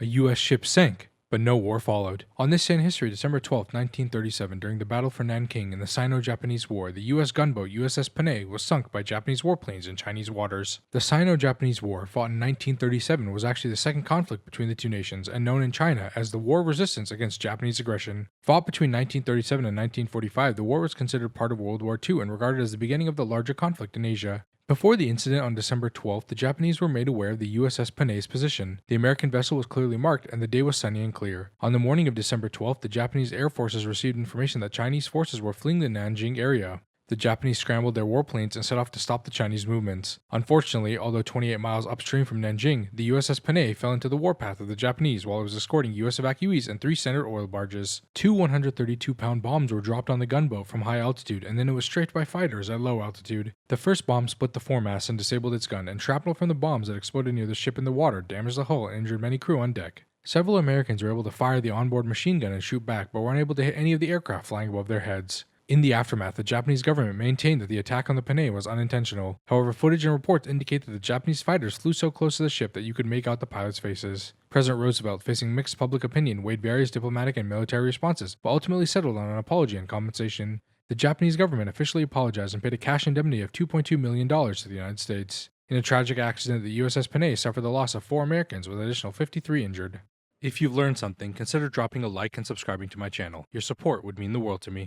A U.S. ship sank, but no war followed. On this day in history, December 12, 1937, during the Battle for Nanking in the Sino-Japanese War, the U.S. gunboat USS Panay was sunk by Japanese warplanes in Chinese waters. The Sino-Japanese War, fought in 1937, was actually the second conflict between the two nations and known in China as the War of Resistance against Japanese aggression. Fought between 1937 and 1945, the war was considered part of World War II and regarded as the beginning of the larger conflict in Asia. Before the incident on December 12th, the Japanese were made aware of the USS Panay's position. The American vessel was clearly marked and the day was sunny and clear. On the morning of December 12th, the Japanese Air Forces received information that Chinese forces were fleeing the Nanjing area. The Japanese scrambled their warplanes and set off to stop the Chinese movements. Unfortunately, although 28 miles upstream from Nanjing, the USS Panay fell into the warpath of the Japanese while it was escorting US evacuees and 3 Standard oil barges. 2 132-pound bombs were dropped on the gunboat from high altitude, and then it was strafed by fighters at low altitude. The first bomb split the foremast and disabled its gun, and shrapnel from the bombs that exploded near the ship in the water damaged the hull and injured many crew on deck. Several Americans were able to fire the onboard machine gun and shoot back, but were unable to hit any of the aircraft flying above their heads. In the aftermath, the Japanese government maintained that the attack on the Panay was unintentional. However, footage and reports indicate that the Japanese fighters flew so close to the ship that you could make out the pilots' faces. President Roosevelt, facing mixed public opinion, weighed various diplomatic and military responses, but ultimately settled on an apology and compensation. The Japanese government officially apologized and paid a cash indemnity of $2.2 million to the United States. In a tragic accident, the USS Panay suffered the loss of 4 Americans with an additional 53 injured. If you've learned something, consider dropping a like and subscribing to my channel. Your support would mean the world to me.